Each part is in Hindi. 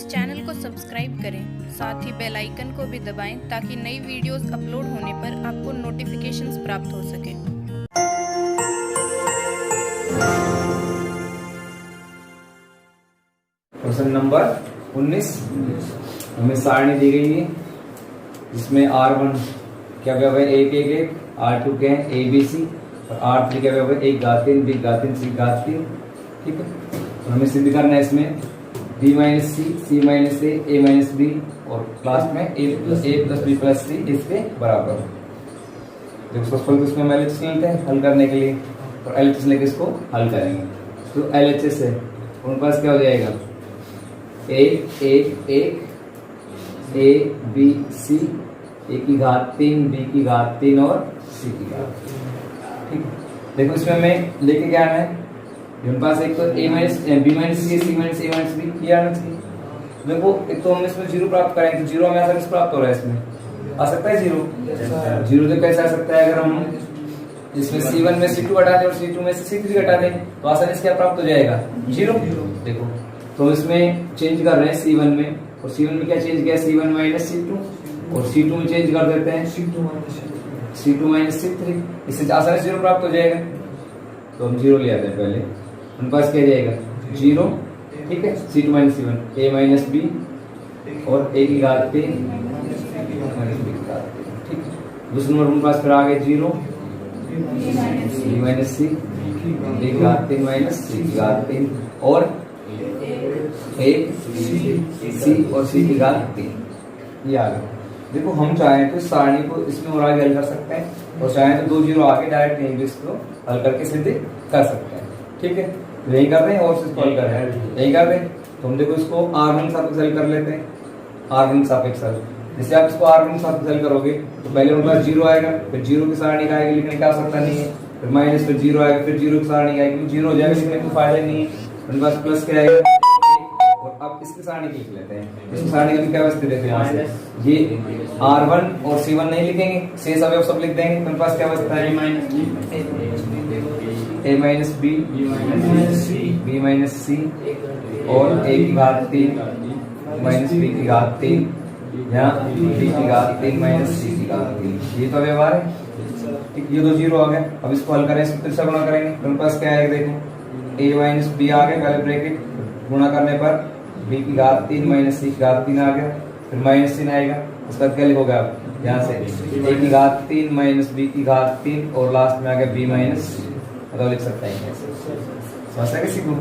इस चैनल को सब्सक्राइब करें, साथ ही बेल आइकन को भी दबाएं ताकि नई वीडियोस अपलोड होने पर आपको नोटिफिकेशंस प्राप्त हो सके। क्वेश्चन नंबर 19 हमें सारणी दी गई है जिसमें R1 क्या व्यवहार 1 1 1, R2 के हैं ABC और R3 क्या व्यवहार 1 घात 3 B घात 3 C घात 3। ठीक है, तो हमें सिद्ध करना है इसमें B minus C, C minus A minus B और लास्ट में A plus B plus C इसके बराबर। जब सफल तो इसमें हम LHS लेते हैं हल करने के लिए और LHS लेके इसको हल करेंगे। तो LHS है उनके पास क्या हो जाएगा 1 1 1 A B C A की घात 3 B की घात 3 और C की घात 3। ठीक, देखो इसमें हमें लेके क्या आना है, मेरे पास एक तो A minus B minus C C minus A minus B ये आना चाहिए। देखो एक तो हम इसमें जीरो प्राप्त करेंगे तो जीरो हमें आसानी से प्राप्त हो रहा है, इसमें आ सकता है जीरो। जीरो तो कैसे आ सकता है, अगर हम इसमें C1 में C2 हटा दें और C2 में से C3 हटा दें तो आसानी से क्या प्राप्त हो जाएगा जीरो। देखो तो इसमें चेंज कर रहे हैं C1 में और C1 में क्या चेंज किया C1 माइनस C2 और C2 में चेंज कर देते हैं C2 माइनस C3, इससे आसानी से जीरो प्राप्त हो जाएगा। तो हम जीरो ले आते हैं पहले, उनके पास क्या जाएगा जीरो। ठीक है, C2 minus C1 A minus B और A की घात 3 माइनस B की घात 3। ठीक, दूसरे नंबर उनके पास फिर आ गए zero B minus C A की घात 3 माइनस C की घात 3 और A C और C की घात 3 ये आ गया। देखो हम चाहें तो इस सारणी को इसमें और आगे हल कर सकते हैं और चाहें तो दो जीरो आगे डायरेक्ट यहीं भी इसको हल करके सिद्ध कर सकते हैं। ठीक है, यही कर रहे हैं और इसको हल कर रहे हैं, यही कर रहे हैं। तो हम देखो इसको R1 के सापेक्ष हल कर लेते हैं, R1 के सापेक्ष हल। जैसे आप इसको R1 के सापेक्ष हल करोगे तो पहले उनके पास जीरो आएगा, फिर जीरो की सारणी का आएगा लिखने की आवश्यकता नहीं है, फिर माइनस फिर जीरो आएगा, फिर जीरो की सारणी आएगी, जीरो हो जाएगा लिखने का फायदा नहीं है। उनके पास प्लस क्या आएगा और अब इसकी सारणी लिख लेते हैं। इसकी सारणी की क्या व्यवस्था देखो यहाँ से ये R1 और C1 नहीं लिखेंगे, शेष अवयव सब लिख देंगे। उनके पास क्या व्यवस्था है A minus B B minus C और A की घात 3 माइनस B की घात 3 यहाँ B की घात 3 माइनस C की घात 3। ये तो व्यवहार है। ठीक, ये दो जीरो आ गए। अब इसको हल करें, इसको फिर से गुणा करेंगे। उनके पास क्या आएगा देखो A माइनस B आ गया, पहले ब्रैकेट गुणा करने पर B की घात 3 माइनस C की घात 3 आ गया, फिर माइनस चिन्ह आएगा। उसका क्या लिखोगे आप यहाँ से A की घात 3 माइनस B की घात 3 और लास्ट में आ गया B माइनस, मतलब लिख सकते हैं समझ किसी को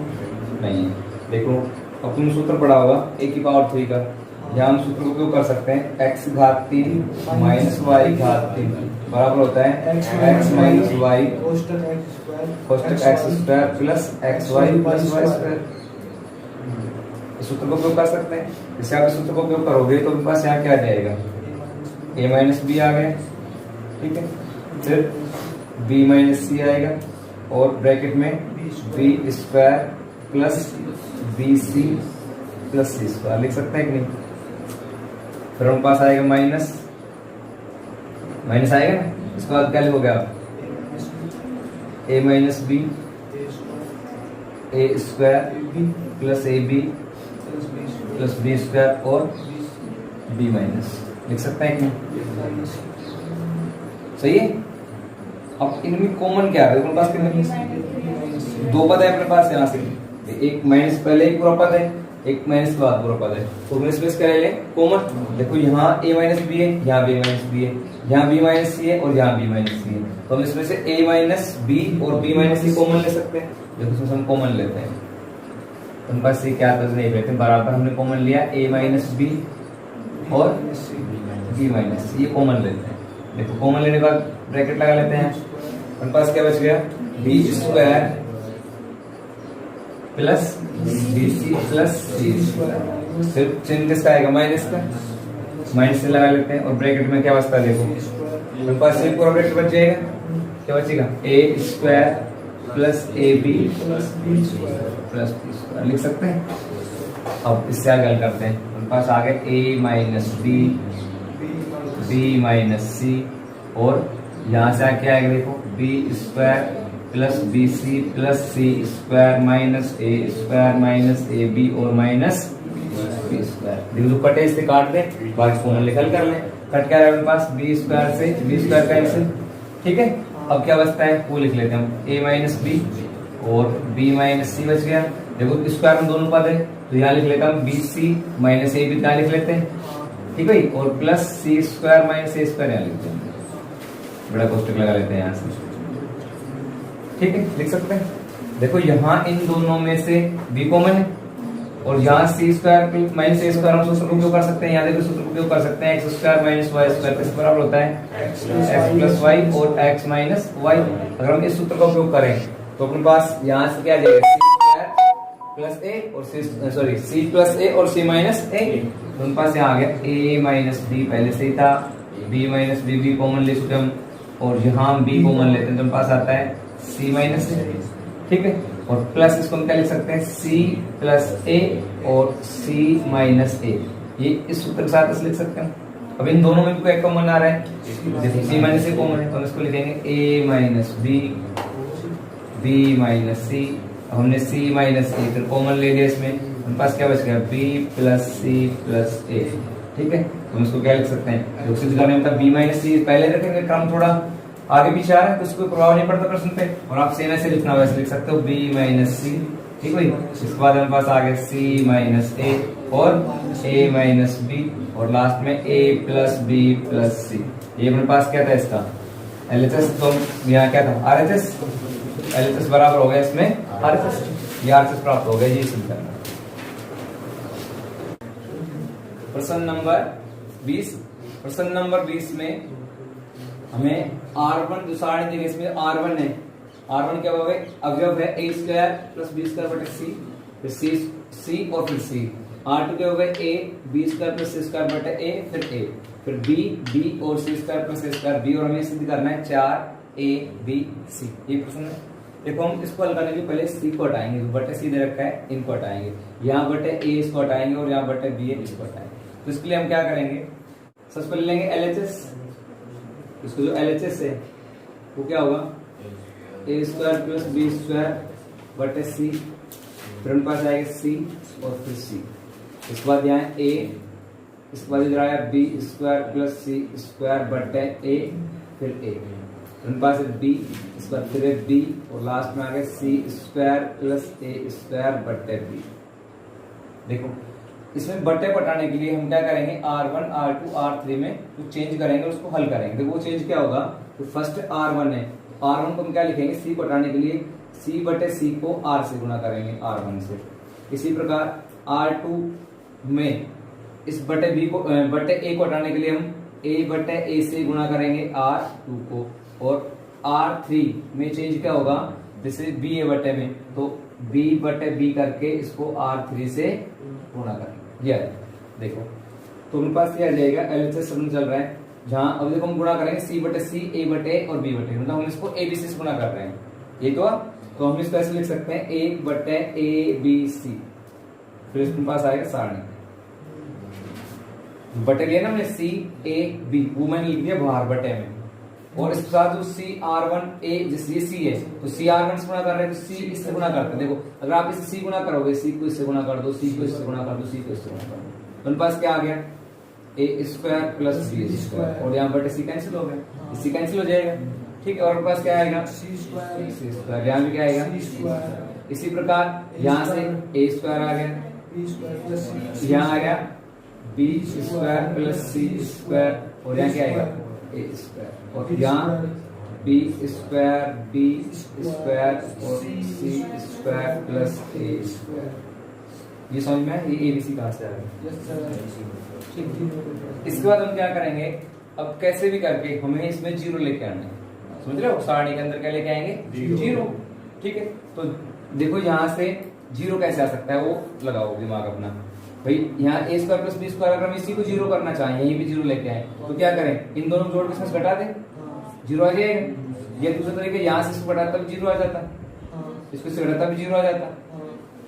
नहीं। देखो अब तुम सूत्र पढ़ा होगा A की पावर 3 का, यहाँ हम सूत्र को उपयोग कर सकते हैं x घात 3 माइनस y घात 3 बराबर होता है x minus y कोष्टक x square plus xy plus y square. इस सूत्र को उपयोग कर सकते हैं। जैसे आप इस सूत्र को उपयोग करोगे तो आपके पास यहाँ क्या आ जाएगा A माइनस B आ गया। ठीक है, फिर B माइनस C आएगा और ब्रैकेट में B square plus BC plus C square लिख सकते हैं कि नहीं। फिर उनके पास आएगा माइनस आएगा ना, इसके बाद क्या लिखोगे आप A minus B A square plus AB plus B square और B माइनस लिख सकते हैं कि नहीं। सही है। अब इनमें कॉमन क्या है, अपने पास कितने दो पद है अपने पास, यहाँ से एक माइनस पहले ही पूरा पद है, एक माइनस के बाद पूरा पद है, तो हम इसमें क्या ले कॉमन। देखो यहाँ A माइनस B है, यहाँ B माइनस B है, यहाँ B माइनस C है और यहाँ B माइनस C है, तो हम इसमें से A माइनस B और B माइनस C कॉमन ले सकते हैं। देखो इसमें हम कॉमन लेते हैं, उन पास C क्या नहीं लेते, बराबर हमने कॉमन लिया A माइनस B और B माइनस, ये कॉमन लेते हैं। देखो कॉमन लेने के बाद ब्रैकेट लगा लेते हैं, उनके पास क्या बच गया B square plus BC plus C square. फिर चिन्ह किसका आएगा माइनस का, माइनस से लगा लेते हैं और ब्रैकेट में क्या बचता है देखो उनके पास से पूरा ब्रैकेट बच जाएगा, क्या बचेगा A square plus AB plus B square लिख सकते हैं। अब इससे आगे हल करते हैं, उनके पास आ गए A minus B B minus C और यहाँ से क्या आएगा देखो B square plus BC plus C square minus A square minus AB और माइनस बी स्क्वायर। जो कटे इससे काट दे, बाकी कॉमन निकल कर ले। कट क्या है अपने पास, बी स्क्वायर से बी स्क्वायर कैंसिल, ठीक है। अब क्या बचता है वो लिख लेते हैं हम, a माइनस बी और b माइनस सी बच गया। देखो स्क्वायर में दोनों पद है तो यहाँ लिख लेता हूँ बी सी माइनस ए भी यहाँ लिख लेते हैं, ठीक है। और plus C square minus A square यहाँ लिखते हैं, बड़ा कोष्टक लगा लेते हैं यहाँ से, ठीक है, लिख सकते हैं। देखो यहाँ इन दोनों में से b कॉमन है और यहाँ सी स्क्वायर माइनस ए स्क्वायर हम सूत्र का उपयोग कर सकते हैं। यहाँ देखो सूत्र का उपयोग कर सकते हैं, x square minus y square किस बराबर होता है, एक्स प्लस वाई और एक्स माइनस वाई। अगर हम इस सूत्र का उपयोग करें तो अपने पास यहाँ से क्या आ जाएगा, सी स्क्वायर प्लस ए और सी प्लस ए और सी माइनस ए। तो अपने पास यहाँ आ गया ए माइनस बी, पहले से ही था, बी माइनस बी कॉमन ले चुके हम और यहाँ हम बी कॉमन लेते हैं तो अपने पास आता है सी माइनस ए, ठीक है। और प्लस इसको हम क्या लिख सकते हैं, सी प्लस ए और सी माइनस ए, ये इस सूत्र के साथ इसे लिख सकते हैं। अब इन दोनों में भी कोई कॉमन आ रहा है, जैसे सी माइनस ए कॉमन है तो हम इसको लिखेंगे ए माइनस बी, बी माइनस सी। हमने सी माइनस ए फिर कॉमन ले लिया, इसमें हमारे पास क्या बच गया, बी प्लस सी प्लस ए, ठीक है। हम इसको क्या लिख सकते हैं, जो सिद्ध करने में बी माइनस सी पहले रखेंगे, क्रम थोड़ा आगे पीछे आ रहा है तो उसको प्रभाव नहीं पड़ता प्रश्न पे, और आप सेम ऐसे लिखना वैसे लिख सकते हो, बी माइनस सी, ठीक है। इसके बाद हमारे पास आ गया सी माइनस ए और ए माइनस बी और लास्ट में ए प्लस बी प्लस सी। ये अपने पास क्या था इसका एलएचएस, तो यहाँ क्या था आरएचएस, एलएचएस बराबर हो गया इसमें आरएचएस, ये आरएचएस प्राप्त हो गया। ये सिद्ध करना। प्रश्न नंबर 20, प्रश्न नंबर 20 में हमें R1 जो सारणी दी गई इसमें R1 है, R1 क्या होगा, अवयव है a square plus B square बटे सी, फिर सी और फिर सी। R2 क्या होगा, a B square plus C square बटे a, फिर b और C square plus a square b, और हमें सिद्ध करना है 4a b c। ये प्रश्न है। देखो हम इसको हल करने के पहले सी को हटाएंगे, बटे सी दे रखा है इनको हटाएंगे, यहाँ बटे a इसको हटाएंगे और यहाँ बटे b इसको हटाएंगे। तो इसके लिए हम क्या करेंगे, सबसे पहले लेंगे LHS, इसको जो LHS है वो क्या होगा, a square plus B square बटे सी, फिर उनके पास आएगा c और फिर c। इसके बाद यहाँ a, इसके बाद इधर आया B square plus C square बटे a, फिर a, उनके पास है b, इसके बाद फिर b और लास्ट में आ गया सी स्क्वायर प्लस a स्क्वायर बटे b। देखो इसमें बटे पटाने के लिए हम क्या करेंगे, R1 R2 R3 में कुछ चेंज करेंगे, उसको हल करेंगे। देखो वो चेंज क्या होगा, तो फर्स्ट R1 है, R1 को हम क्या लिखेंगे, C को हटाने के लिए C बटे C को R से गुणा करेंगे R1 से। इसी प्रकार R2 में इस बटे B को बटे A को हटाने के लिए हम A बटे A से गुणा करेंगे R2 को, और R3 में चेंज क्या होगा, जैसे B है बटे में तो B बटे B करके इसको R3 से गुणा करेंगे। ये देखो तो उनके पास क्या आ जाएगा, एलएचएस सब चल रहा है, जहां अब देखो हम गुणा करेंगे सी बटे सी, ए बटे और बी बटे, मतलब हम इसको ए बी सी से गुणा कर रहे हैं, ये तो हम इसको ऐसे लिख सकते हैं ए बटे ए बी सी, फिर इसके पास आएगा सारणी बटे लिया ना हमने सी ए बी, वो मैंने लिख दिया बाहर बटे में, और इसके साथ जो सी R1 ए, जैसे ये सी है तो सी R1 से गुणा कर रहे हैं तो सी इससे गुणा करते हैं। देखो अगर आप इसे सी गुणा करोगे, सी को इससे गुणा कर दो, सी को इससे गुणा कर दो, सी को इससे गुणा कर दो, उनके पास क्या आ गया, A square plus B square, और यहाँ बटे सी कैंसिल हो गया, सी कैंसिल हो जाएगा, ठीक है। और उनके पास क्या आएगा, सी स्क्वायर, यहाँ भी क्या आएगा। इसी प्रकार यहाँ से ए स्क्वायर आ गया, यहाँ आ गया B square plus C square, और यहाँ क्या आएगा ए स्क्वायर, और यहाँ बी स्क्वायर बी स्क्वायर और C square plus A square. ये समझ में ये एबीसी कहाँ से आ गया। इसके बाद हम क्या करेंगे, अब कैसे भी करके हमें इसमें जीरो लेके आना है, समझ रहे हो, सारणी के अंदर क्या लेके आएंगे, जीरो, ठीक है। तो देखो यहाँ से जीरो कैसे आ सकता है, वो लगाओ दिमाग अपना भाई। यहाँ ए स्क्वायर प्लस बी स्क्वायर, अगर हम इसी को जीरो करना चाहें, यही भी जीरो लेके आए तो क्या करें, इन दोनों जोड़ के इसमें घटा दें, जीरो आ जाएगा। ये दूसरे तरीके यहाँ से इसको घटाता भी जीरो आ जाता, इसको से घटाता भी जीरो आ जाता।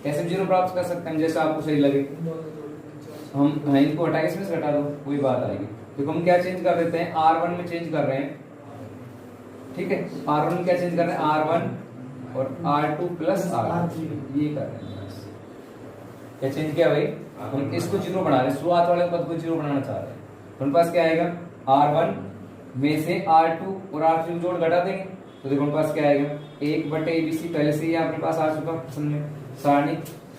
कैसे जीरो प्राप्त कर सकते हैं, जैसा आपको सही लगे। हम इनको हटा के इसमें से घटा दो, कोई बात आएगी। देखो हम क्या चेंज कर देते हैं, R1 में चेंज कर रहे हैं, ठीक है। R1 में क्या चेंज कर रहे हैं, R1 और R2 प्लस R, ये कर रहे हैं। क्या चेंज किया भाई, हम इसको जीरो बना रहे हैं, शुरुआत वाले पद को जीरो बनाना चाह रहे हैं। तो हमारे पास क्या आएगा, R1 में से R2 और R3 जोड़ घटा देंगे, तो देखो हमारे पास क्या आएगा, 1/ABC पहले से ही अपने पास आ चुका प्रश्न में सारणी।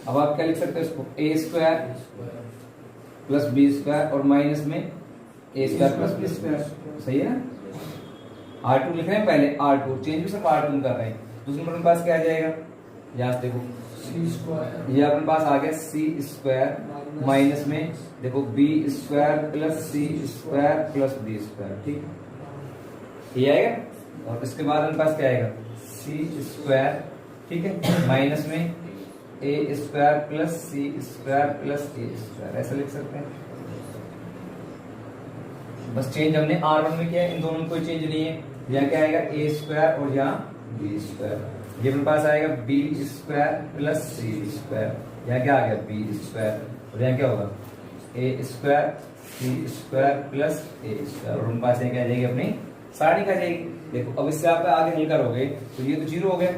अब आप क्या लिख सकते हो इसको, A² प्लस B² और माइनस में A² प्लस B², सही है ना। R2 लिख रहे हैं पहले, R2 चेंज भी सिर्फ R2 कर रहे हैं। दूसरे नंबर पास क्या आ जाएगा, यहाँ देखो ये अपने पास आ गया C² माइनस में देखो B² plus C² plus B², ठीक है ये आएगा। और इसके बाद अपने पास क्या आएगा, C², ठीक है, माइनस में A² plus C² plus A², ऐसा लिख सकते हैं। बस चेंज हमने R1 में किया है, इन दोनों में कोई चेंज नहीं है। यहाँ क्या आएगा, A² और यहाँ B², ये अपने पास आएगा B² प्लस C², यहाँ क्या आ गया B² और यहाँ क्या होगा A² C² प्लस A², और उनके पास क्या आ जाएगी, अपनी सारणी का जाएगी। देखो अब इससे आप आगे नहीं करोगे तो ये तो जीरो हो गया,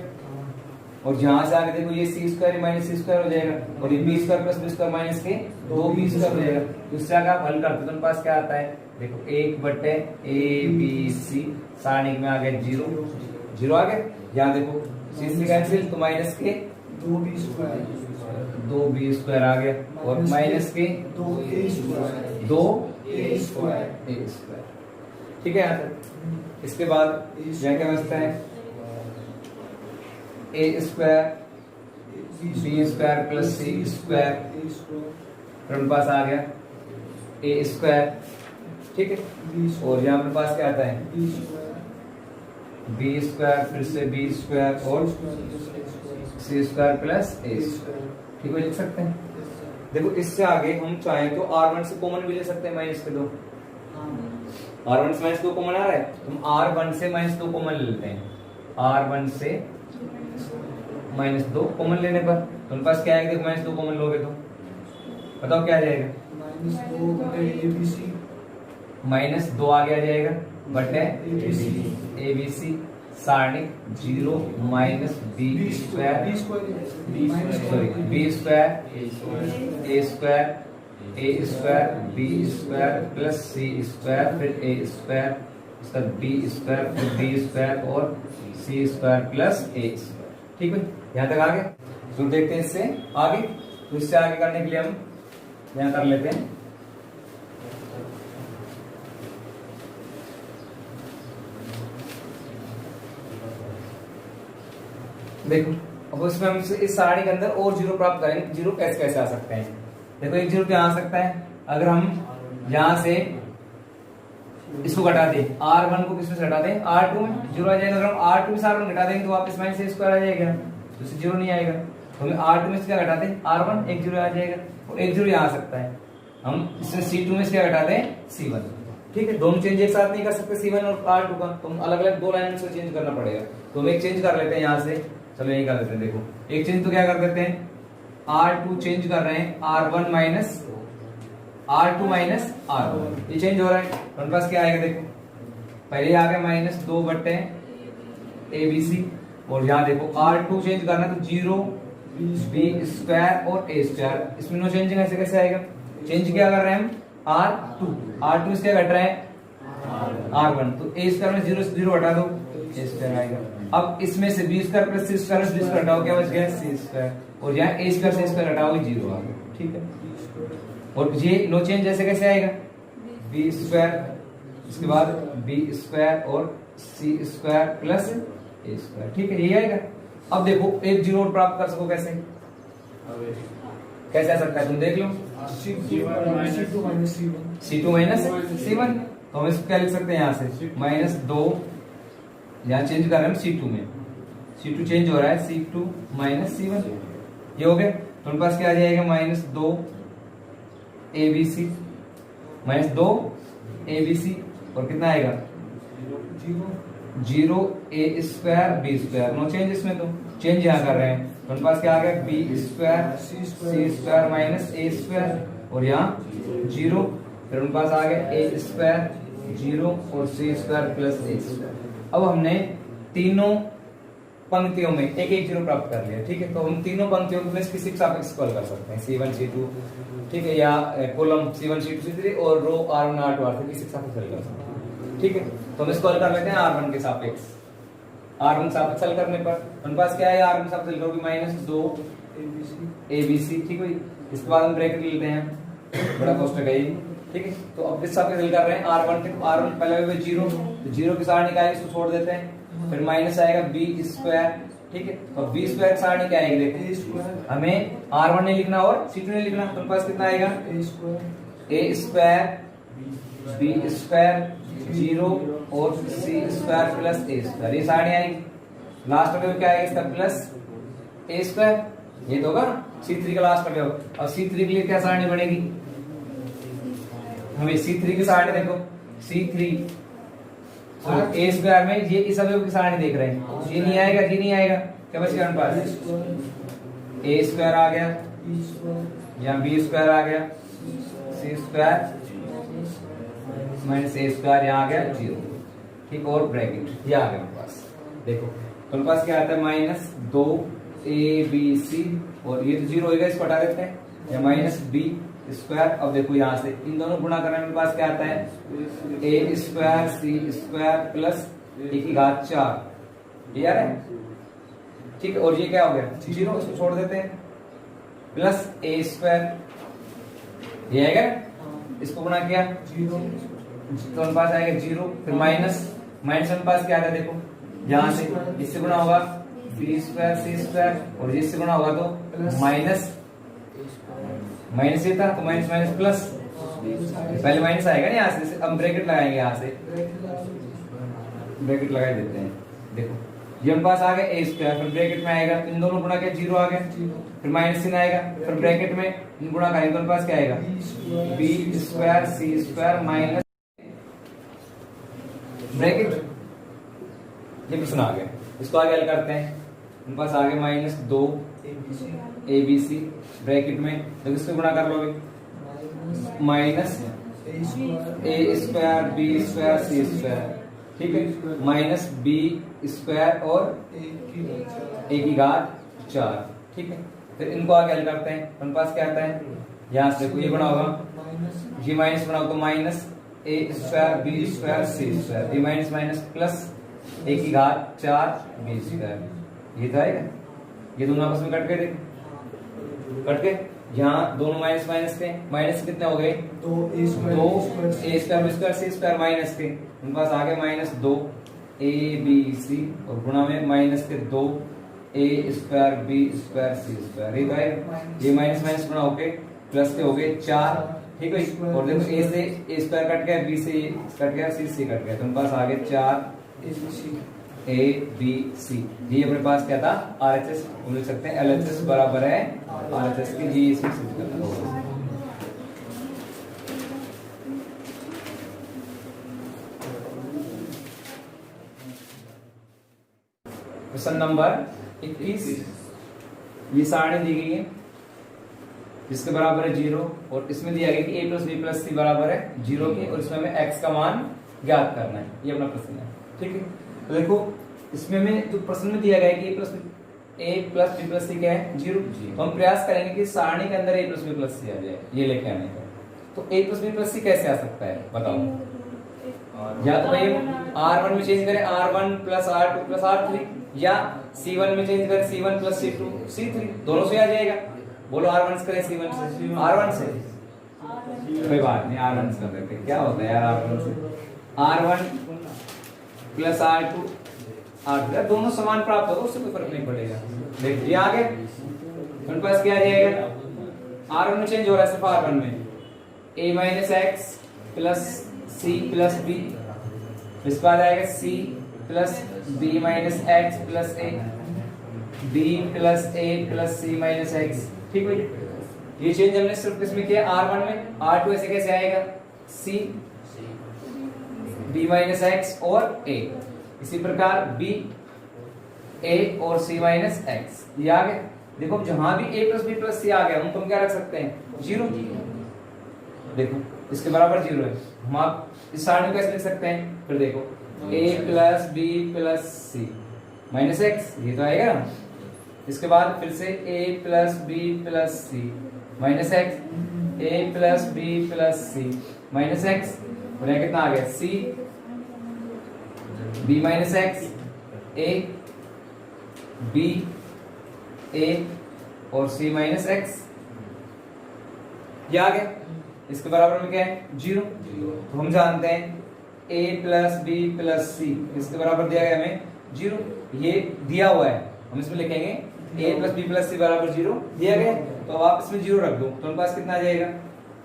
और यहाँ से आगे देखो ये C² माइनस C² हो जाएगा, और ये B² प्लस B² माइनस के 2B² हो जाएगा। तो इससे आगे आप हल करते हो तो पास क्या आता है, देखो 1/ABC, सारणी में आ गया जीरो आ गया। यहाँ देखो C से कैंसिल तो माइनस के 2B² आ गया, और माइनस के 2A², ठीक है यहाँ तक। इसके बाद यहाँ क्या बचता है, A² B² प्लस C², फिर पास आ गया A², ठीक है, और यहाँ पर पास क्या आता है B² फिर से B² और C² प्लस A², ठीक है लिख सकते हैं। देखो इससे आगे हम चाहें तो R1 से कॉमन भी ले सकते हैं, -2, R1 से -2 कॉमन आ रहा है, हम R1 से -2 कॉमन ले लेते हैं। R1 से -2 कॉमन लेने पर तुम पास क्या आएगा, देखो -2 कॉमन लोगे तो बताओ क्या आ जाएगा, -2 आगे आ जाएगा बटे ABC, सारणी 0 minus B² sorry B² B² plus C² फिर A² उसका B² फिर B² और C² प्लस A², ठीक है यहाँ तक आ गया। तो देखते हैं इससे आगे, तो इससे आगे करने के लिए हम यहाँ कर लेते हैं। देखो अब उसमें हम इस सारणी के अंदर और जीरो प्राप्त करेंगे। जीरो कैसे कैसे आ सकते हैं, देखो एक जीरो क्या आ सकता है, अगर हम यहाँ से इसको घटा दें, R1 को किसमें से घटा दें, R2 में जीरो आ जाएगा। अगर हम R2 में से R1 घटा देंगे तो वापस माइनस A² आ जाएगा, तो इससे जीरो नहीं आएगा। तो हमें R2 में से क्या घटा दें, R1, एक जीरो आ जाएगा, और एक जीरो यहाँ आ सकता है। हम इसमें C2 में से क्या घटा दें, C1, ठीक है। दोनों चेंज एक साथ नहीं कर सकते C1 और R2 का, तो हम अलग अलग दो लाइन से चेंज करना पड़ेगा। तो हम एक चेंज कर लेते हैं यहाँ से, चलो यही कर लेते हैं। देखो एक चेंज तो क्या कर देते हैं, R2 चेंज कर रहे हैं R1 minus R2 minus R1, ये चेंज हो रहा है। हमारे पास क्या आएगा, देखो पहले आ गया -2 बटे ABC, और यहाँ देखो R2 चेंज करना तो 0 B² और A², इसमें नो चेंजिंग ऐसे कैसे आएगा, चेंज क्या कर रहे हैं हम R2 से क्या घट रहा है R1, तो A² में 0 से 0 हटा दो, A² आएगा। अब इसमें से B² plus C² plus B² हटाओ, क्या बच गया C², और यहाँ A² से A² हटाओ 0 आ गया, ठीक है। और ये नो चेंज जैसे कैसे आएगा, B², इसके बाद B² और C² प्लस A², ठीक है यही आएगा। अब देखो एक जीरो और प्राप्त कर सको, कैसे कैसे आ सकता है, तुम देख लो, C2 माइनस C1, तो हम इसको क्या लिख सकते हैं, यहाँ से -2, यहाँ चेंज कर रहे हैं हम C2 में, C2 चेंज हो रहा है, C2 माइनस C1, ये हो गया। तो उनके पास क्या आ जाएगा, -2 ABC -2 ABC, और कितना आएगा 0 A² B², नो चेंज इसमें, तो चेंज यहाँ कर रहे हैं। तो उनके पास क्या आ गया, B² C² माइनस A², और यहाँ 0, फिर उनके पास आ गया A² 0 और C² प्लस A²। अब हमने तीनों पंक्तियों में एक एक जीरो प्राप्त कर लिया, ठीक है। तो हम तीनों पंक्तियों में किसी के सापेक्ष कॉल कर सकते हैं, C1 C2, ठीक है, या कॉलम C1 C2 C3 और रो R1 R2 R3 किसी के सापेक्ष हल कर सकते हैं, ठीक है। तो हम इसको हल कर लेते हैं R1 के सापेक्ष। R1 सापेक्ष हल करने पर हमारे पास क्या है, R1 सापेक्ष हल करोगे -2 ABC, ठीक है। इसके बाद हम ब्रैकेट लेते हैं, बड़ा कोष्टक है ये, ठीक है। तो अब इस सापेक्ष हल कर रहे हैं R1 के, R1 पहले में 0, तो 0 की सारणी क्या है, इसको छोड़ देते हैं, फिर माइनस आएगा B², ठीक है। तो B² की सारणी क्या आएगी, देखो हमें R1 नहीं लिखना और C2 नहीं लिखना, तो पास कितना आएगा A² B² 0 और C² प्लस A², ये सारणी आएगी। लास्ट में क्या आएगा इसका, प्लस A², ये तो होगा C3 का लास्ट में। अब C3 के लिए क्या सारणी बनेगी, हमें C3 की सारणी देखो, C3 A² में ये इस अवयव की सारणी देख रहे हैं, ये नहीं आएगा, ये नहीं आएगा, क्या बच गया हमारे पास, A² आ गया, यहाँ B² आ गया, C² माइनस A² यहाँ आ गया 0, ठीक, और ब्रैकेट ये आ गया हमारे पास। देखो हमारे पास क्या आता है, -2 ABC, और ये तो 0 होगा, इसको हटा देते हैं, या -B²। अब देखो यहाँ से इन दोनों गुणा करने में पास क्या आता है, A² C² प्लस e की घात 4, ये आ रहा है, ठीक है। और ये क्या हो गया 0, इसको छोड़ देते हैं, प्लस A², ये आएगा, इसको गुणा किया 0, तो हमारे पास आएगा 0, फिर माइनस हमारे पास क्या आता है, देखो यहाँ से इससे गुणा होगा B² C² और इससे गुणा होगा तो माइनस ये था, तो माइनस माइनस प्लस, पहले माइनस आएगा ना यहाँ से, अब ब्रैकेट लगाएंगे, यहाँ से ब्रैकेट लगा देते हैं। देखो ये हमारे पास आ गया A², फिर ब्रैकेट में आएगा, इन दोनों गुणा किया 0 आ गया, फिर माइनस चिन्ह आएगा, फिर ब्रैकेट में गुणा करेंगे तो हमारे पास क्या आएगा, B² C² माइनस ब्रैकेट, ये प्रश्न आ गया। इसको आगे हल करते हैं, हमारे पास आ गया -2 ABC ब्रैकेट में, तो इसको गुणा कर लोगे, माइनस A² B² C², ठीक है, माइनस B² और a की घात 4, ठीक है। फिर इनको आगे हल करते हैं, हमारे पास क्या आता है, यहाँ से देखो ये बना होगा, ये माइनस बना होगा, माइनस A² B² C², ये माइनस माइनस प्लस a की घात 4 B², ये तो आएगा, ये दोनों आपस में कट गए, देखो कट गए, यहाँ दोनों माइनस माइनस थे, माइनस कितने हो गए, 2 A² B² C² माइनस के, उनके पास आ गए -2 ABC और गुणा में माइनस के 2 A² B² C², ये तो आएगा, ये माइनस माइनस गुणा होके प्लस के हो गए 4, ठीक है। और देखो A से A² कट गया, B से कट गया, C से कट गया, तो उनके पास आ गए 4 ABC। ये अपने पास क्या था, RHS, हम लिख सकते हैं LHS बराबर है RHS की, जी इसमें सिद्ध करना होगा। क्वेश्चन नंबर 21, ये सारणी दी गई है जिसके बराबर है 0, और इसमें दिया गया कि A + B + C बराबर है 0 के, और इसमें हमें x का मान ज्ञात करना है, ये अपना प्रश्न है, ठीक है। तो देखो इसमें हमें जो प्रश्न में दिया गया है कि A + B + C क्या है 0, तो हम प्रयास करेंगे कि सारणी के अंदर A + B + C आ जाए, ये लेके आने का। तो A + B + C कैसे आ सकता है बताओ, या तो भाई R1 में चेंज करें R1 + R2 + R3, या C1 में चेंज करें C1 + C2 C3, दोनों से आ जाएगा। बोलो R1 से करें C1 से, R1 से कोई बात नहीं, R1 से कर देते, क्या होता है यार R1 से, R1 + R2 R3, दोनों समान प्राप्त होगा, उससे कोई फर्क नहीं पड़ेगा। देखिए आगे हमारे पास क्या आ जाएगा, R1 में चेंज हो रहा है सिर्फ R1 में, A - x + C + B, इसके बाद आएगा C + B - x + A, B + A + C - x, ठीक है। ये चेंज हमने सिर्फ इसमें किया R1 में, R2 ऐसे कैसे आएगा, C B - x और A, इसी प्रकार B A और C - x, ये आ गए। देखो जहां भी A + B + C आ गया उनको हम क्या रख सकते हैं 0, देखो इसके बराबर 0 है, हम आप इस सारणी को कैसे लिख सकते हैं, फिर देखो A + B + C, minus x, ये तो आएगा। इसके बाद फिर से a plus B plus C minus x, a plus B plus C minus x, और यहाँ कितना आ गया c b minus x, a b a और c माइनस एक्स, ये आ गया। इसके बराबर में क्या है 0। तो हम जानते हैं a प्लस बी प्लस सी इसके बराबर दिया गया हमें 0, ये दिया हुआ है, हम इसमें लिखेंगे a प्लस बी प्लस सी बराबर 0 दिया गया। तो अब आप इसमें 0 रख दो तो हमारे पास कितना आ जाएगा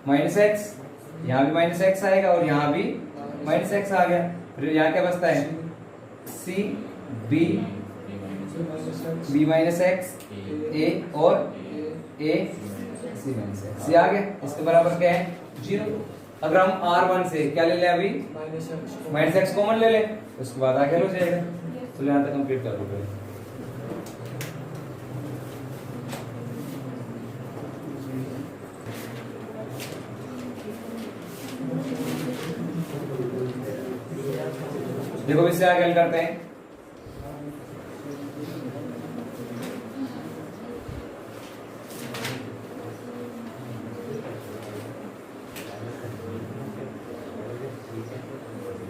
माइनस एक्स, यहाँ भी माइनस एक्स आएगा और यहाँ भी माइनस एक्स आ गया। फिर यहाँ क्या बचता है C B B minus X A और ए सी माइनस एक्स, ये आ गया। इसके बराबर क्या है 0। अगर हम R1 से क्या ले लें अभी माइनस एक्स कॉमन ले लें, उसके बाद आगे हो जाएगा। तो यहाँ तक कंप्लीट कर दो। देखो इससे आगे हल करते हैं।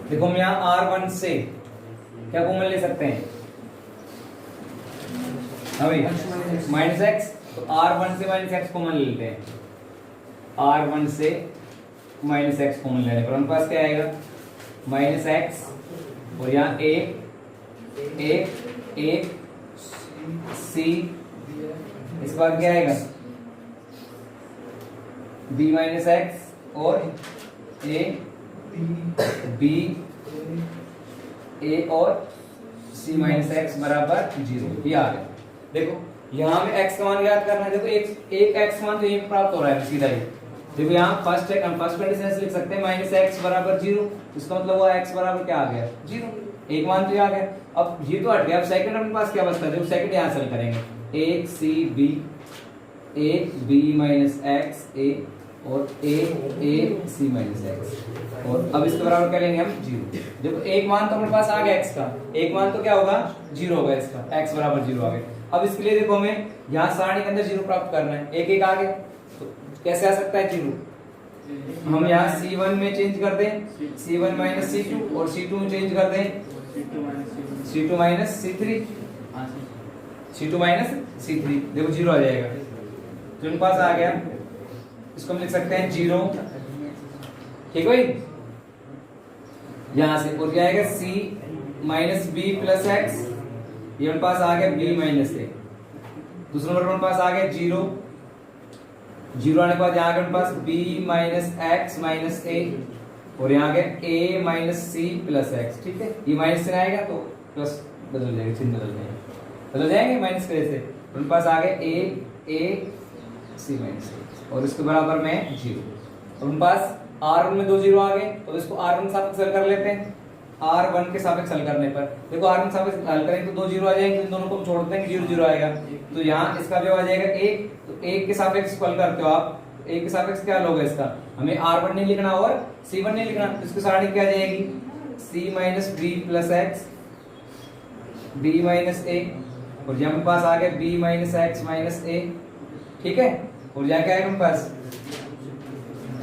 देखो हम यहाँ R1 से क्या कॉमन ले सकते हैं अभी माइनस एक्स, तो R1 से माइनस एक्स कॉमन ले लेते हैं। R1 से माइनस एक्स कॉमन लेने पर हमारे पास क्या आएगा माइनस एक्स, और यहाँ एक सी, इस बार क्या आएगा b माइनस एक्स और a b a और c माइनस एक्स बराबर 0, ये आ गया। देखो यहाँ हमें x का मान याद करना है। देखो एक x मान तो यही प्राप्त हो रहा है सीधा ही। देखो यहाँ फर्स्ट कंडीशन ऐसे लिख सकते हैं माइनस एक्स बराबर 0, इसका मतलब वो x बराबर क्या आ गया 0, एक मान तो आ गया। अब ये तो हट गया, अब सेकंड अपने पास क्या बचता है, देखो सेकंड यहाँ हल करेंगे एक C B A B minus X A और ए सी माइनस एक्स, और अब इसके बराबर क्या लेंगे हम 0। देखो एक मान तो अपने पास आ गया x का, एक मान तो क्या होगा 0 होगा इसका, x बराबर 0 आ गया। अब इसके लिए देखो हमें यहाँ सारणी के अंदर 0 प्राप्त करना है, एक आ गया तो कैसे आ सकता है 0, हम यहाँ C1 में चेंज कर दें C1 माइनस C2 और C2 में चेंज कर दें C2 minus C3, C2 minus C3, देखो 0 आ जाएगा। तो इनके पास आ गया, इसको हम लिख सकते हैं 0, ठीक भाई। यहां से और क्या आएगा C minus B plus x, ये हमारे पास आ गया b माइनस ए। दूसरा नंबर हमारे पास आ गया 0, 0 आने के बाद यहाँ हमारे पास b minus x minus A, और यहाँ आ गया a minus C plus x, ठीक है। ये माइनस से आएगा तो प्लस बदल जाएगा, चिन्ह बदल जाएंगे माइनस के से। हमारे पास आ गया a सी माइनस ए, और इसके बराबर में 0। तो हमारे पास R1 में 2 0 आ गए, तो इसको R1 के सापेक्ष हल कर लेते हैं। R1 के सापेक्ष हल करने पर देखो R1 के सापेक्ष हल करेंगे तो 2 0 आ जाएंगे, इन दोनों को हम छोड़ देंगे 0 0 आएगा। तो यहाँ इसका जो आ जाएगा 1, तो 1 के सापेक्ष हल करते हो आप, 1 के सापेक्ष क्या होगा इसका, हमें R1 नहीं लिखना और C1 नहीं लिखना, तो इसकी सारणी क्या जाएगी C minus B plus X b minus A, और यहाँ हमारे पास आ गया b minus x minus A, ठीक है। और यहाँ क्या है हमारे पास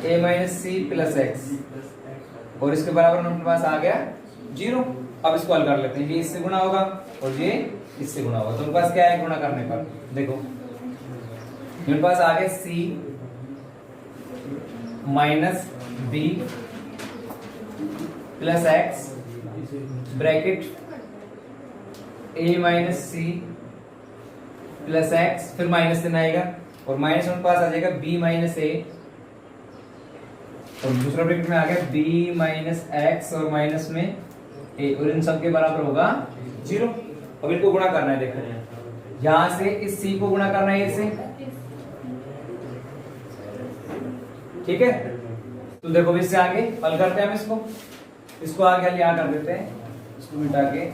a minus C plus x, और इसके बराबर हमारे पास आ गया 0। अब इसको हल कर लेते हैं, ये इससे गुणा होगा और ये इससे गुणा होगा, तो हमारे पास क्या है गुणा करने पर, देखो मेरे पास आ गया c minus B plus x bracket a minus C plus x, फिर माइनस देना आएगा और माइनस हमारे पास आ जाएगा b माइनस ए, और दूसरा ब्रैकेट में आ गया b माइनस एक्स और माइनस में a, और इन सब के बराबर होगा 0। अब इनको गुणा करना है, देखो यहां से इस c को गुणा करना है इससे, ठीक है। तो देखो इससे आगे हल करते हैं हम इसको आगे हल यहाँ कर देते हैं, इसको मिटा के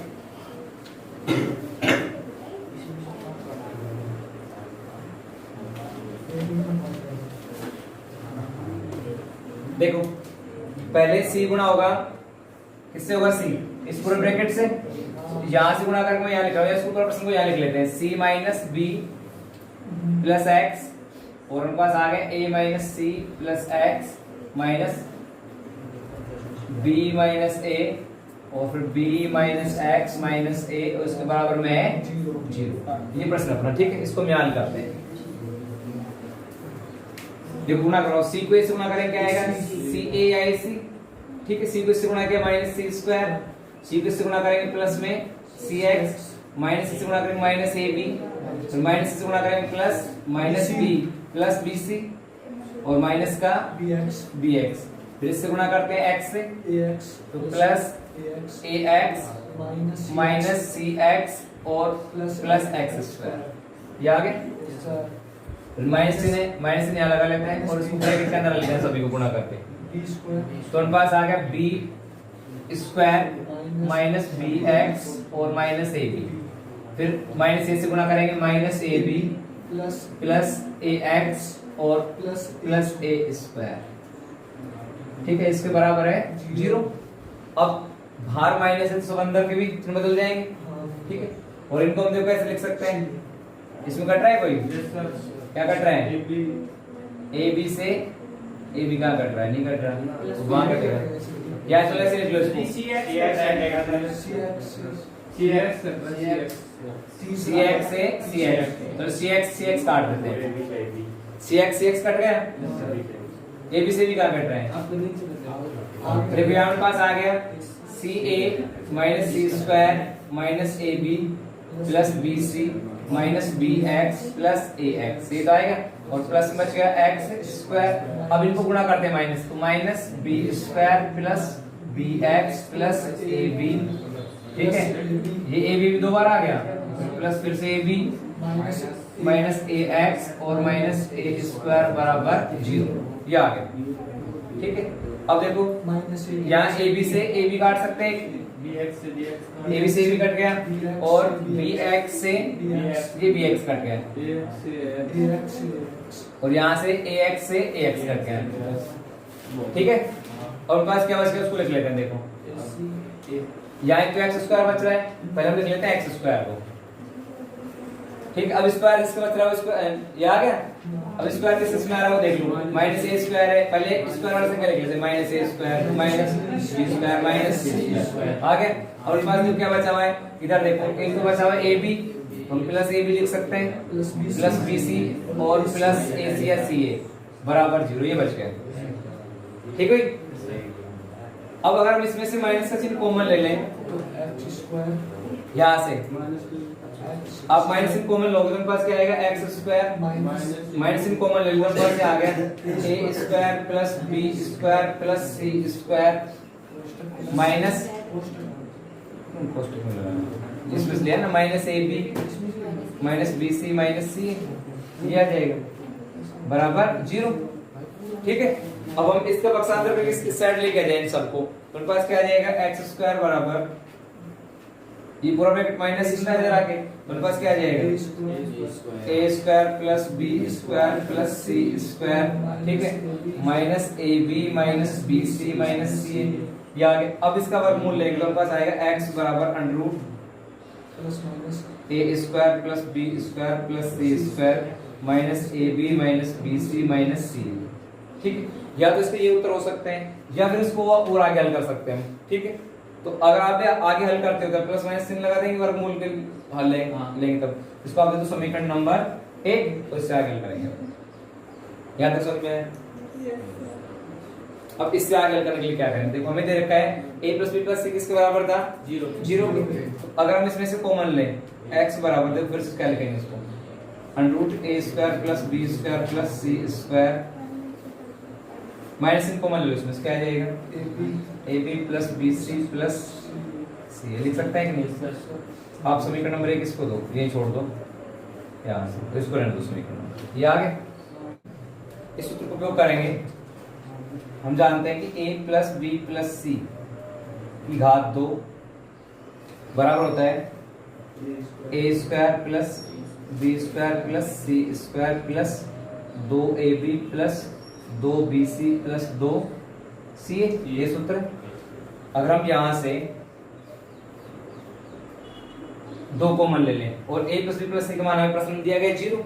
देखो पहले c गुणा होगा, किससे होगा c, इस पूरे ब्रैकेट से, यहाँ से गुणा करके मैं यहाँ लिख रहा हूँ, इसको पूरा प्रश्न को यहाँ लिख लेते हैं, c minus B plus x, और उनके पास आ गए a minus C plus x minus b minus a, और फिर b minus x minus a, और इसके बराबर में है 0। ये प्रश्न अपना, ठीक है। इसको हम यहाँ हल करते हैं। ये गुणा करो, c को a से गुणा करें क्या आएगा, c a आई सी, ठीक है। c को इससे गुणा किया माइनस सी स्क्वायर, c को इससे गुणा करेंगे प्लस में सी एक्स, माइनस से गुणा करेंगे माइनस ए बी, फिर माइनस से गुणा करेंगे plus minus B plus B C, और माइनस का बी एक्स, फिर इससे गुणा करते हैं x से, तो plus A x minus C x और प्लस एक्स स्क्वायर। ये आ गए, माइनस से यहाँ लगा लेते हैं, और इसको ब्रैकेट के अंदर लेते हैं सभी को गुणा करके, तो उनके पास आ गया B square minus B x और माइनस ए बी, फिर माइनस ए से गुणा करेंगे minus A B plus A x और प्लस ए स्क्वायर, ठीक है। इसके बराबर है 0। अब बाहर माइनस है तो सब अंदर के भी चिन्ह बदल जाएंगे, ठीक है। और इनको हम देखो कैसे लिख सकते हैं, इसमें कट रहा है कोई, क्या कट रहा है, ए बी से ए बी कहाँ कट रहा है, नहीं कट रहा, वहां कटेगा, या चलो ऐसे लिख लो इसको, सी एक्स से सी एक्स, तो सी एक्स काट देते हैं, सी एक्स कट गया, ए बी से भी कहाँ कट रहा है, फिर हमारे पास आ गया C A minus C square minus A B plus B C minus B x plus A X, ये तो आएगा, और प्लस बच गया एक्स स्क्वायर। अब इनको गुणा करते हैं माइनस, तो minus B square plus B x plus A B, ठीक है। ये ए बी भी दो बार आ गया, प्लस फिर से A B minus A x और माइनस ए स्क्वायर बराबर 0, ये आ गया, ठीक है। अब देखो यहाँ ए बी से ए बी काट सकते हैं, ए बी से ए बी कट गया, और बी एक्स से ये बी एक्स कट गया, और यहाँ से ए एक्स से ए एक्स कट गया, ठीक है। और पास क्या बच गया उसको लिख लेते हैं, देखो यहाँ तो एक्स स्क्वायर बच रहा है, पहले हम लिख लेते हैं एक्स स्क्वायर को, ठीक। अब स्क्वायर जिसका बच रहा है उसको ये आ गया, अब स्क्वायर किस इसमें आ रहा है वो देख लो, माइनस ए स्क्वायर है, पहले स्क्वायर वाले से क्या लिख लेते हैं, minus A square minus B square minus C square आ गया। और इस बार क्या बचा हुआ है, इधर देखो एक तो बचा हुआ है ए बी, हम प्लस ए बी लिख सकते हैं प्लस बी सी और प्लस ए सी या सी ए बराबर 0, ये बच गया, ठीक है। अब अगर हम इसमें से माइनस का चिन्ह कॉमन ले लें, यहाँ से आप माइनस चिन्ह कॉमन लोगे तो पास क्या आएगा, एक्स स्क्वायर माइनस चिन्ह कॉमन ले लो, पास आ गया A square plus B square plus C square minus, इसमें लिया ना minus A B minus B C minus C, ये आ जाएगा बराबर 0, ठीक है। अब हम इसका पक्षांतर करके इस साइड लेके आ जाए इन सबको, तो उनके पास क्या आ जाएगा, एक्स स्क्वायर बराबर ये पूरा ब्रैकेट माइनस इसमें इधर आके उनके पास क्या आ जाएगा, A square plus B square plus C square, ठीक है, minus A B minus B C minus C, ये आ गया। अब इसका वर्गमूल लेंगे तो उनके पास आएगा एक्स बराबर under root A square plus B square plus C square minus A B minus B C minus C, ठीक है। या तो इसके ये उत्तर हो सकते हैं, या फिर इसको और आगे हल कर सकते हैं, ठीक है। तो अगर आप आगे हल करते हो तो प्लस माइनस चिन्ह लगा देंगे, वर्गमूल के हल लेंगे तब इसको आप दे दो समीकरण नंबर 1, तो इससे आगे हल करेंगे। याद है समझ में? अब इससे आगे हल करने के लिए क्या करें, देखो हमें दे रखा है a plus B plus C किसके बराबर था, 0 के। तो अगर हम इसमें से कॉमन लें x बराबर, देखो फिर से क्या लिखेंगे इसको, under root a square plus B square plus C square minus इन कॉमन लो, इसमें क्या आ जाएगा, A B plus B C plus C, लिख सकते हैं कि नहीं? आप समीकरण नंबर 1 इसको दो, ये छोड़ दो यहाँ से, तो इसको रहने दो समीकरण, ये आ गए। इस सूत्र का उपयोग करेंगे, हम जानते हैं कि a plus B plus C की घात 2 बराबर होता है A square plus B square plus C square plus 2ab plus 2bc plus 2ca, ये सूत्र। अगर हम यहां से दो कॉमन ले लें और a प्लस बी प्लस सी का मान हमें प्रश्न में दिया गया 0।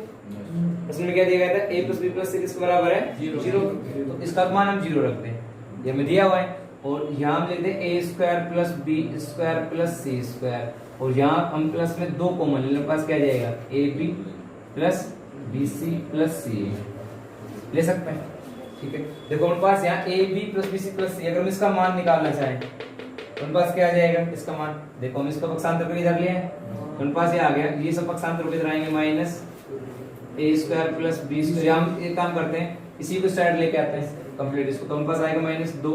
प्रश्न में क्या दिया गया था, a plus B plus C किसके बराबर है 0, तो इसका मान हम 0 रखते हैं, ये हमें दिया हुआ है। और यहाँ हम लिखते हैं a square plus B square plus C square, और यहाँ हम प्लस में दो कॉमन लेने पास क्या जाएगा A B plus B C plus C ले सकते हैं। ठीक है, देखो हमारे पास यहाँ A B plus B C plus C, अगर हम इसका मान निकालना चाहें तो हमारे पास क्या आ जाएगा इसका मान, देखो हम इसका पक्षांतर कर इधर लिए हैं, हमारे पास ये आ गया, ये सब पक्षांतर को इधर आएंगे minus A square plus B square. हम एक काम करते हैं इसी को साइड लेके आते हैं कंप्लीट इसको, तो हमारे पास आएगा minus 2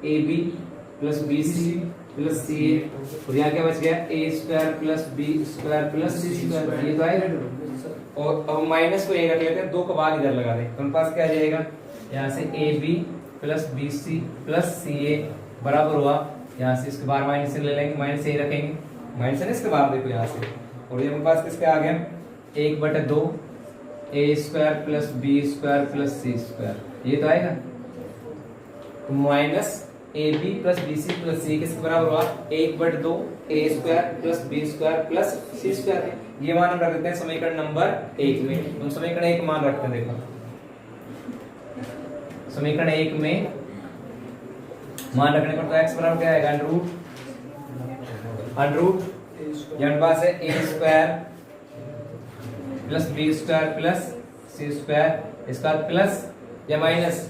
A B plus B C plus C A, और यहाँ क्या बच गया A square plus B square plus C square, ये तो आएगा। और अब माइनस को ये रख लेते हैं, 2 को बाद इधर लगा दें, तो हमारे पास क्या आ जाएगा यहाँ से A B plus B C plus C A बराबर हुआ, यहाँ से इसके बाहर माइनस ले लेंगे, माइनस ए रखेंगे, माइनस है इसके बाहर देखो यहाँ से, और ये हमारे पास किसके आ गया 1/2 A square plus B square plus C square, ये तो आएगा। तो minus A B plus B C plus C किसके बराबर हुआ 1/2 A square plus B square plus C square है। ये मान हम रख देते हैं समीकरण नंबर 1 में। हम समीकरण 1 मान रखते हैं, देखो समीकरण 1 में मान रखने पर तो x बराबर क्या आएगा अंडर रूट पास है A square plus B square plus C square, इसका प्लस या माइनस,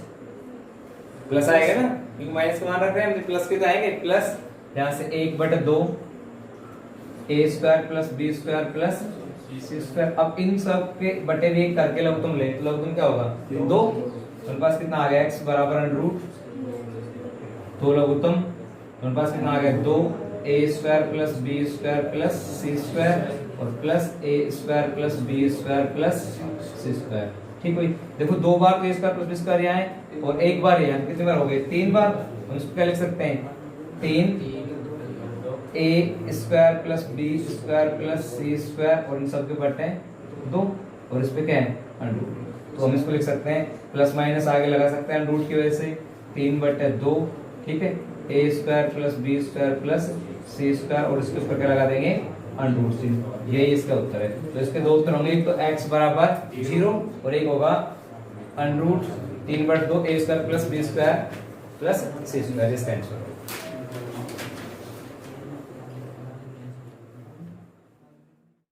प्लस आएगा ना क्योंकि माइनस का मान रख रहे हैं हम, प्लस के तो आएंगे प्लस, यहाँ से 1/2 A square plus B square plus C square. अब इन सब के बटे भी एक करके लघुत्तम ले, तो लघुत्तम क्या होगा 2, तो पास कितना आ गया x बराबर अंडर रूट 2 लघुत्तम, तो पास कितना आ गया 2 A square plus B square plus C square और plus A square plus B square plus C square. ठीक हुई, देखो 2 बार तो A square plus B square यहाँ है और 1 बार यहाँ, कितनी बार हो गए 3 बार, हम इसको क्या लिख सकते हैं 3 A square plus B square plus C square और इन सब के बटे 2 और इस पे क्या है अंडर रूट, तो हम इसको लिख सकते हैं प्लस माइनस आगे लगा सकते हैं अंडर रूट की वजह से 3/2, ठीक है A square plus B square plus C square और इसके ऊपर क्या लगा देंगे अंडर रूट 3, यही इसका उत्तर है। तो इसके 2 उत्तर होंगे, एक तो x बराबर 0 और एक होगा under root 3/2 A square plus B square plus C square, इसका आंसर।